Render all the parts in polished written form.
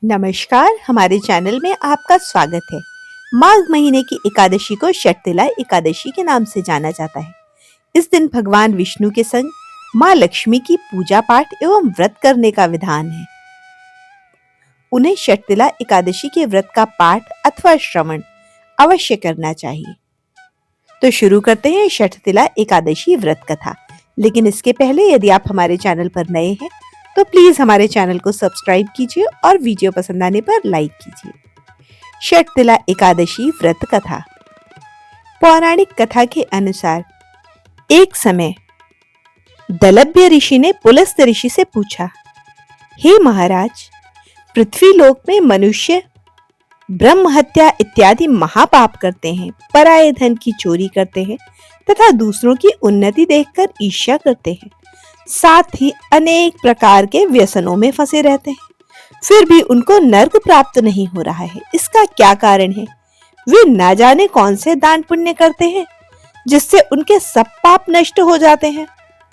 नमस्कार, हमारे चैनल में आपका स्वागत है। माघ महीने की एकादशी को शटतिला एकादशी के नाम से जाना जाता है। इस दिन भगवान विष्णु के संग माँ लक्ष्मी की पूजा पाठ एवं व्रत करने का विधान है। उन्हें शटतिला एकादशी के व्रत का पाठ अथवा श्रवण अवश्य करना चाहिए। तो शुरू करते हैं शटतिला एकादशी व्रत कथा। लेकिन इसके पहले यदि आप हमारे चैनल पर नए हैं तो प्लीज हमारे चैनल को सब्सक्राइब कीजिए और वीडियो पसंद आने पर लाइक कीजिए। शटतिला एकादशी व्रत कथा। पौराणिक कथा के अनुसार एक समय दलभ्य ऋषि ने पुलस्त्य ऋषि से पूछा, हे महाराज, पृथ्वी लोक में मनुष्य ब्रह्म हत्या इत्यादि महापाप करते हैं, पराये धन की चोरी करते हैं तथा दूसरों की उन्नति देखकर ईर्ष्या करते हैं, साथ ही अनेक प्रकार के व्यसनों में फंसे रहते हैं, फिर भी उनको नर्क प्राप्त नहीं हो रहा है। इसका क्या कारण है? वे ना जाने कौन से दान पुण्य करते हैं जिससे उनके सब पाप नष्ट हो जाते हैं।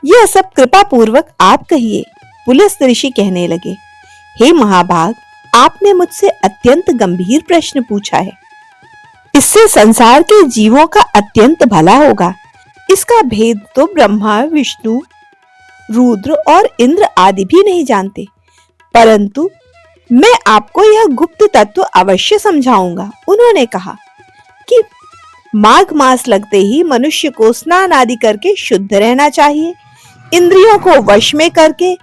यह सब कृपा पूर्वक आप कहिए। पुलस्त्य ऋषि कहने लगे, हे महाभाग, आपने मुझसे अत्यंत गंभीर प्रश्न पूछा है। इससे संसार के जीवों का अत्यंत भला होगा। इसका भेद तो ब्रह्मा, विष्णु, रुद्र और इंद्र आदि भी नहीं जानते, परंतु मैं आपको यह गुप्त तत्व अवश्य समझाऊंगा। उन्होंने कहा कि माघ मास लगते ही मनुष्य को स्नान आदि करके शुद्ध रहना चाहिए। इंद्रियों को वश में करके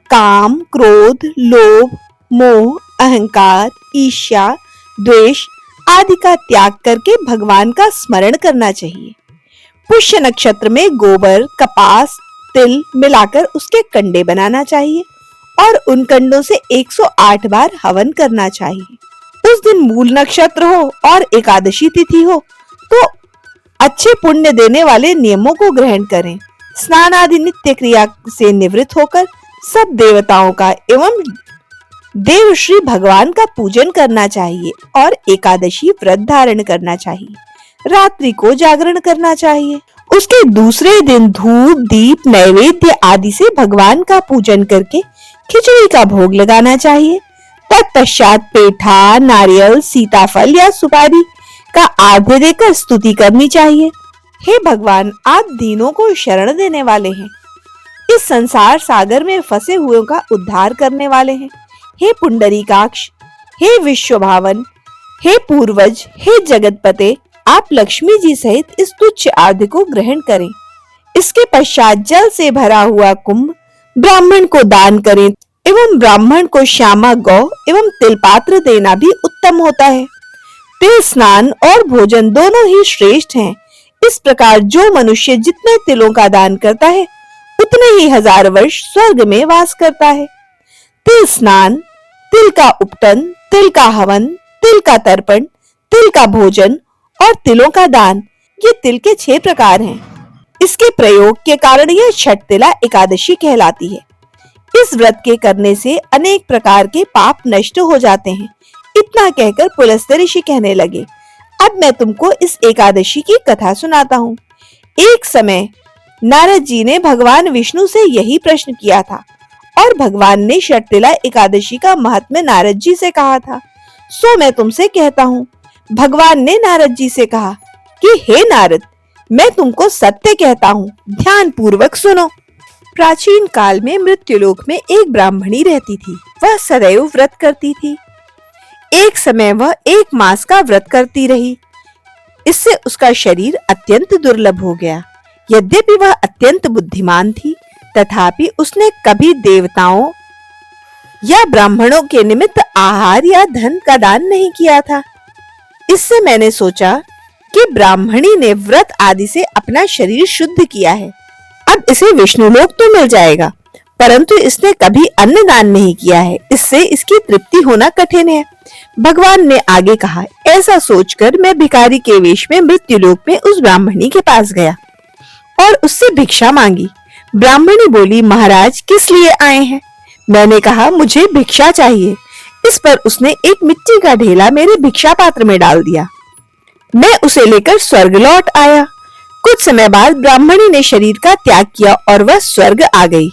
काम, क्रोध, लोभ, मोह, अहंकार, ईर्ष्या, द्वेष आदि का त्याग करके भगवान का स्मरण करना चाहिए। पुष्य नक्षत्र में गोबर, कपास, तिल मिलाकर उसके कंडे बनाना चाहिए और उन कंडों से 108 बार हवन करना चाहिए। उस दिन मूल नक्षत्र हो और एकादशी तिथि हो तो अच्छे पुण्य देने वाले नियमों को ग्रहण करें। स्नान आदि नित्य क्रिया से निवृत्त होकर सब देवताओं का एवं देव श्री भगवान का पूजन करना चाहिए और एकादशी व्रत धारण करना चाहिए। रात्रि को जागरण करना चाहिए। उसके दूसरे दिन धूप, दीप, नैवेद्य आदि से भगवान का पूजन करके खिचड़ी का भोग लगाना चाहिए। तत्पश्चात पेठा, नारियल, सीताफल या सुपारी का आर्घ्य देकर स्तुति करनी चाहिए। हे भगवान, आप दीनों को शरण देने वाले हैं, इस संसार सागर में फंसे हुओं का उद्धार करने वाले हैं। हे पुंडरीकाक्ष, हे विश्वभावन, हे पूर्वज, हे जगतपते, आप लक्ष्मी जी सहित इस तुच्छ आर्घ्य को ग्रहण करें। इसके पश्चात जल से भरा हुआ कुंभ ब्राह्मण को दान करें एवं ब्राह्मण को श्यामा गौ एवं तिलपात्र देना भी उत्तम होता है। तिल स्नान और भोजन दोनों ही श्रेष्ठ हैं। इस प्रकार जो मनुष्य जितने तिलों का दान करता है उतने ही 1000 वर्ष स्वर्ग में वास करता है। तिल स्नान, तिल का उपटन, तिल का हवन, तिल का तर्पण, तिल का भोजन और तिलों का दान, ये तिल के 6 प्रकार हैं। इसके प्रयोग के कारण यह शटतिला एकादशी कहलाती है। इस व्रत के करने से अनेक प्रकार के पाप नष्ट हो जाते हैं। इतना कहकर पुलस्त्य ऋषि कहने लगे, अब मैं तुमको इस एकादशी की कथा सुनाता हूँ। एक समय नारद जी ने भगवान विष्णु से यही प्रश्न किया था और भगवान ने शटतिला एकादशी का महात्म्य नारद जी से कहा था। सो मैं तुमसे कहता हूँ। भगवान ने नारद जी से कहा कि हे नारद, मैं तुमको सत्य कहता हूँ, ध्यान पूर्वक सुनो। प्राचीन काल में मृत्युलोक में एक ब्राह्मणी रहती थी। वह सदैव व्रत करती थी। एक समय वह 1 मास का व्रत करती रही। इससे उसका शरीर अत्यंत दुर्लभ हो गया। यद्यपि वह अत्यंत बुद्धिमान थी, तथापि उसने कभी देवताओं या ब्राह्मणों के निमित्त आहार या धन का दान नहीं किया था। इससे मैंने सोचा कि ब्राह्मणी ने व्रत आदि से अपना शरीर शुद्ध किया है, अब इसे विष्णु लोक तो मिल जाएगा, परंतु इसने कभी अन्न दान नहीं किया है, इससे इसकी तृप्ति होना कठिन है। भगवान ने आगे कहा, ऐसा सोचकर मैं भिखारी के वेश में मृत्युलोक में उस ब्राह्मणी के पास गया और उससे भिक्षा मांगी। ब्राह्मणी बोली, महाराज, किस लिए आए हैं? मैंने कहा, मुझे भिक्षा चाहिए। इस पर उसने एक मिट्टी का ढेला मेरे भिक्षा पात्र में डाल दिया। मैं उसे लेकर स्वर्ग लौट आया। कुछ समय बाद ब्राह्मणी ने शरीर का त्याग किया और वह स्वर्ग आ गई।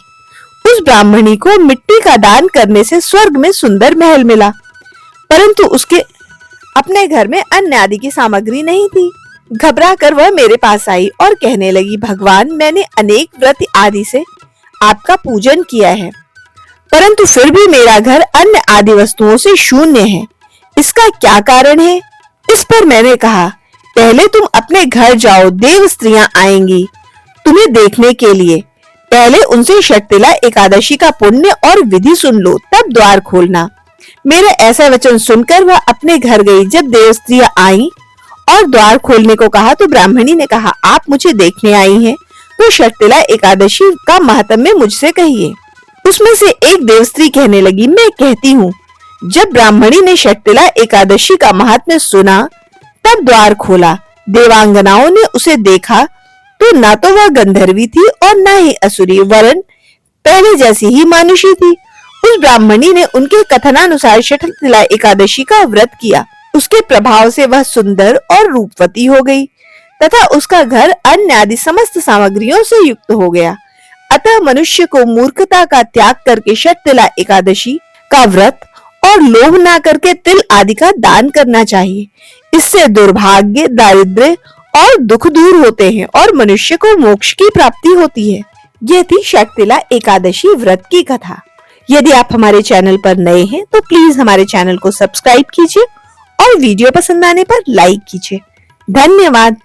उस ब्राह्मणी को मिट्टी का दान करने से स्वर्ग में सुंदर महल मिला। परंतु उसके अपने घर में अन्न आदि की सामग्री नहीं थी। घबरा कर वह मेरे पास आई और कहने लगी, भगवान, मैंने अनेक व्रत आदि से आपका पूजन किया है, परंतु फिर भी मेरा घर अन्न आदि वस्तुओं से शून्य है। इसका क्या कारण है? इस पर मैंने कहा, पहले तुम अपने घर जाओ, देव स्त्रियां आएंगी तुम्हें देखने के लिए। पहले उनसे षटतिला एकादशी का पुण्य और विधि सुन लो, तब द्वार खोलना। मेरा ऐसा वचन सुनकर वह अपने घर गई। जब देव स्त्रियां आई और द्वार खोलने को कहा तो ब्राह्मणी ने कहा, आप मुझे देखने आई हैं तो षटतिला एकादशी का महात्म्य मुझसे कहिए। उसमें से एक देवस्त्री कहने लगी, मैं कहती हूँ। जब ब्राह्मणी ने षटतिला एकादशी का महात्म्य सुना तब द्वार खोला। देवांगनाओं ने उसे देखा तो ना तो वह गंधर्वी थी और ना ही असुरी, वरन पहले जैसी ही मानुषी थी। उस ब्राह्मणी ने उनके कथनानुसार षटतिला एकादशी का व्रत किया। उसके प्रभाव से वह सुंदर और रूपवती हो गई तथा उसका घर अन्न आदि समस्त सामग्रियों से युक्त हो गया। अतः मनुष्य को मूर्खता का त्याग करके षटतिला एकादशी का व्रत और लोभ ना करके तिल आदि का दान करना चाहिए। इससे दुर्भाग्य, दारिद्र्य और दुख दूर होते हैं और मनुष्य को मोक्ष की प्राप्ति होती है। यह थी षटतिला एकादशी व्रत की कथा। यदि आप हमारे चैनल पर नए हैं तो प्लीज हमारे चैनल को सब्सक्राइब कीजिए और वीडियो पसंद आने पर लाइक कीजिए। धन्यवाद।